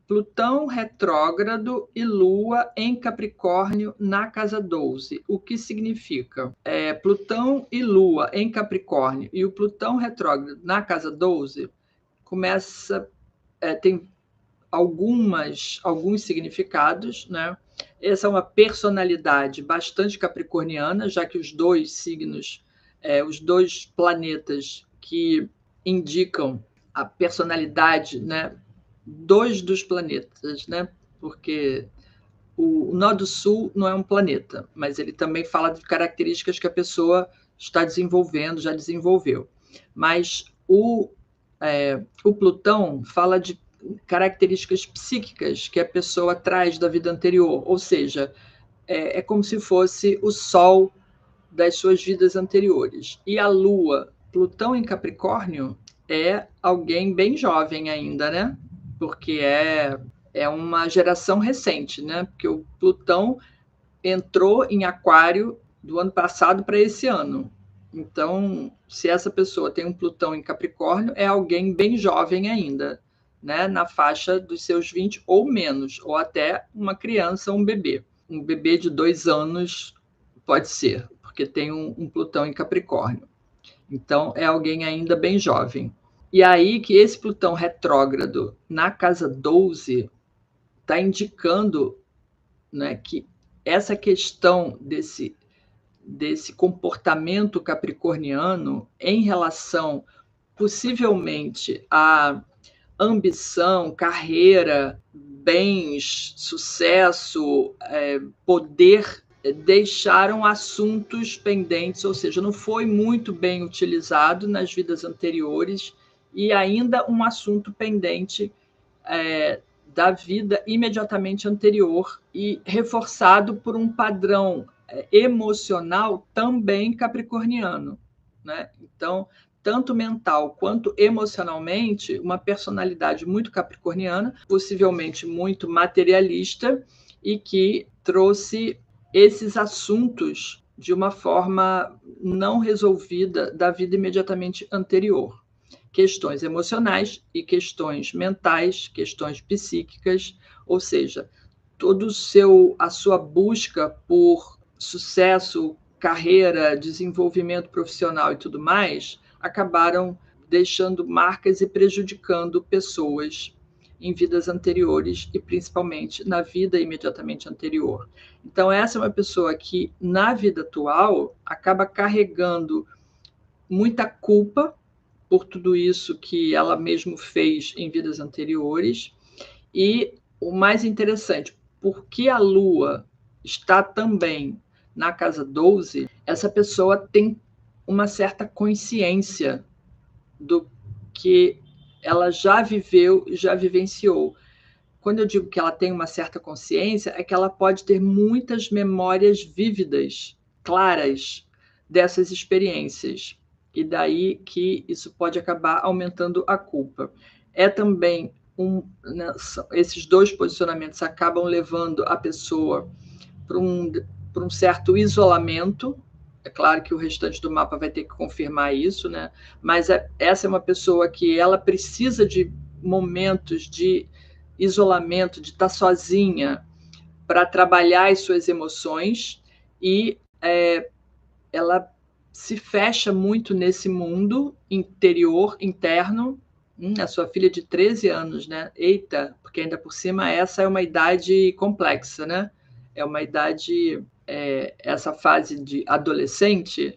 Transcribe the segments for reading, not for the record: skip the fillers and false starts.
Plutão retrógrado e Lua em Capricórnio na casa 12. O que significa? Plutão e Lua em Capricórnio e o Plutão retrógrado na casa 12 tem alguns significados, né? Essa é uma personalidade bastante capricorniana, já que os dois signos, os dois planetas que indicam a personalidade, né? Dois dos planetas, né? Porque o Nó do Sul não é um planeta, mas ele também fala de características que a pessoa está desenvolvendo, já desenvolveu. Mas o Plutão fala de características psíquicas que a pessoa traz da vida anterior, ou seja, é como se fosse o Sol das suas vidas anteriores. E a Lua, Plutão em Capricórnio, é alguém bem jovem ainda, né? Porque é uma geração recente, né? Porque o Plutão entrou em Aquário do ano passado para esse ano. Então, se essa pessoa tem um Plutão em Capricórnio, é alguém bem jovem ainda, né? Na faixa dos seus 20 ou menos, ou até uma criança, um bebê. Um bebê de 2 anos pode ser, porque tem um Plutão em Capricórnio. Então, é alguém ainda bem jovem. E aí que esse Plutão retrógrado na casa 12 está indicando, né, que essa questão desse comportamento capricorniano em relação, possivelmente, à ambição, carreira, bens, sucesso, poder, deixaram assuntos pendentes, ou seja, não foi muito bem utilizado nas vidas anteriores e ainda um assunto pendente da vida imediatamente anterior e reforçado por um padrão emocional também capricorniano, né? Então, tanto mental quanto emocionalmente, uma personalidade muito capricorniana, possivelmente muito materialista, e que trouxe esses assuntos de uma forma não resolvida da vida imediatamente anterior. Questões emocionais e questões mentais, questões psíquicas, ou seja, a sua busca por sucesso, carreira, desenvolvimento profissional e tudo mais, acabaram deixando marcas e prejudicando pessoas em vidas anteriores e principalmente na vida imediatamente anterior. Então, essa é uma pessoa que, na vida atual, acaba carregando muita culpa por tudo isso que ela mesma fez em vidas anteriores. E o mais interessante, porque a Lua está também na casa 12, essa pessoa tem uma certa consciência do que ela já viveu e já vivenciou. Quando eu digo que ela tem uma certa consciência, é que ela pode ter muitas memórias vívidas, claras, dessas experiências. E daí que isso pode acabar aumentando a culpa. É também esses dois posicionamentos acabam levando a pessoa para um certo isolamento. É claro que o restante do mapa vai ter que confirmar isso, né? Mas essa é uma pessoa que ela precisa de momentos de isolamento, de estar sozinha para trabalhar as suas emoções, e ela se fecha muito nesse mundo interior, interno. A sua filha de 13 anos, né? Eita, porque ainda por cima essa é uma idade complexa, né? É uma idade, essa fase de adolescente,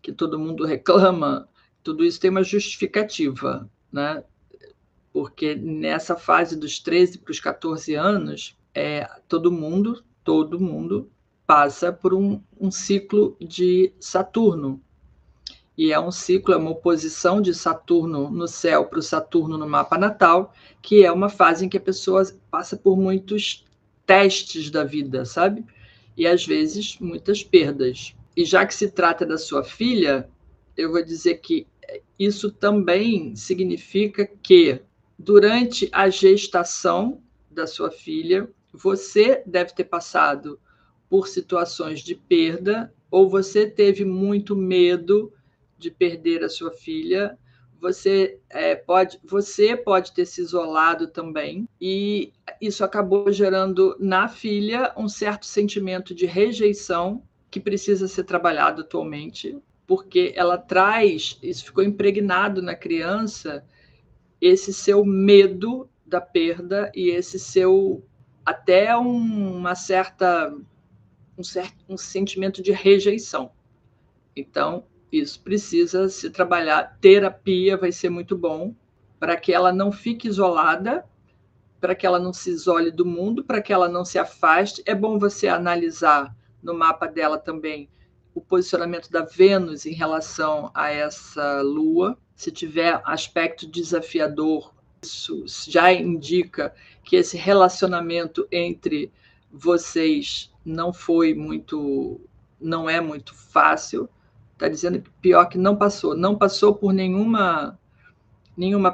que todo mundo reclama, tudo isso tem uma justificativa, né? Porque nessa fase dos 13 para os 14 anos, todo mundo passa por um ciclo de Saturno. E é um ciclo, é uma oposição de Saturno no céu para o Saturno no mapa natal, que é uma fase em que a pessoa passa por muitos testes da vida, sabe? E às vezes muitas perdas. E já que se trata da sua filha, eu vou dizer que isso também significa que durante a gestação da sua filha, você deve ter passado por situações de perda, ou você teve muito medo de perder a sua filha. Você pode ter se isolado também, e isso acabou gerando na filha um certo sentimento de rejeição que precisa ser trabalhado atualmente, porque ela traz, isso ficou impregnado na criança, esse seu medo da perda e esse seu até um sentimento de rejeição. Então, isso precisa se trabalhar. Terapia vai ser muito bom para que ela não fique isolada, para que ela não se isole do mundo, para que ela não se afaste. É bom você analisar no mapa dela também o posicionamento da Vênus em relação a essa Lua. Se tiver aspecto desafiador, isso já indica que esse relacionamento entre vocês não é muito fácil. Está dizendo que pior que não passou por nenhuma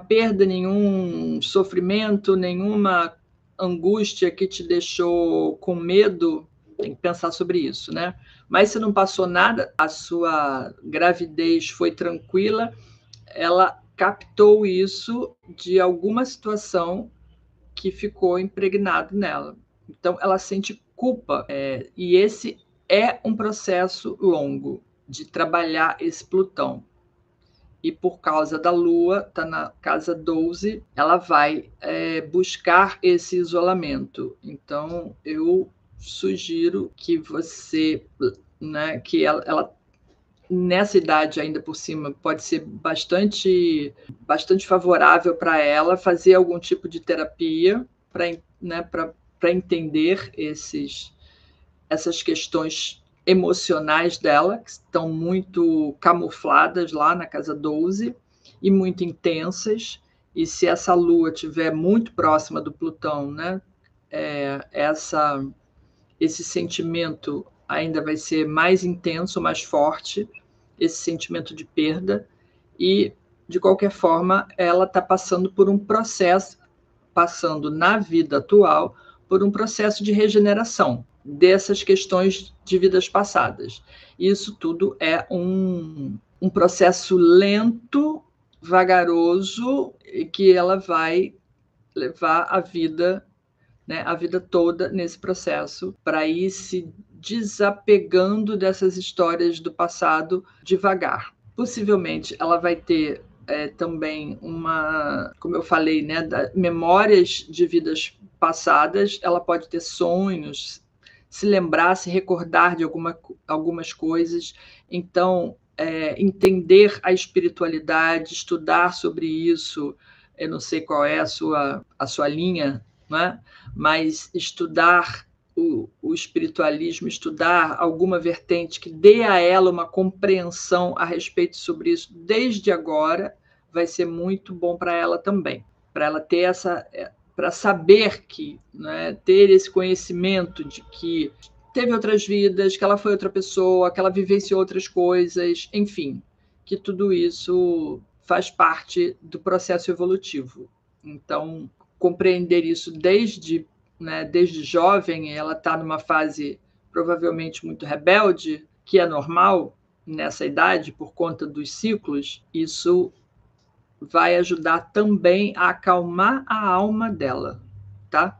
perda, nenhum sofrimento, nenhuma angústia que te deixou com medo. Tem que pensar sobre isso, né? Mas se não passou nada, a sua gravidez foi tranquila, ela captou isso de alguma situação que ficou impregnado nela. Então, ela sente culpa. E esse é um processo longo de trabalhar esse Plutão. E por causa da Lua, está na casa 12, ela vai buscar esse isolamento. Então, eu sugiro que você, né, que ela nessa idade ainda por cima, pode ser bastante favorável para ela fazer algum tipo de terapia para entender essas questões emocionais dela, que estão muito camufladas lá na casa 12 e muito intensas. E se essa Lua estiver muito próxima do Plutão, né, esse sentimento ainda vai ser mais intenso, mais forte, esse sentimento de perda. E, de qualquer forma, ela está passando por um processo, passando na vida atual, por um processo de regeneração dessas questões de vidas passadas. Isso tudo é um processo lento, vagaroso, e que ela vai levar a vida, né, a vida toda nesse processo, para ir se desapegando dessas histórias do passado devagar. Possivelmente ela vai ter também como eu falei, né, memórias de vidas passadas. Ela pode ter sonhos, se lembrar, se recordar de algumas coisas. Então, entender a espiritualidade, estudar sobre isso. Eu não sei qual é a sua linha, né? Mas estudar o espiritualismo, estudar alguma vertente que dê a ela uma compreensão a respeito sobre isso desde agora, vai ser muito bom para ela também, para ela ter para saber que, né, ter esse conhecimento de que teve outras vidas, que ela foi outra pessoa, que ela vivenciou outras coisas, enfim, que tudo isso faz parte do processo evolutivo. Então, compreender isso desde jovem, ela está numa fase provavelmente muito rebelde, que é normal nessa idade por conta dos ciclos. Isso vai ajudar também a acalmar a alma dela, tá?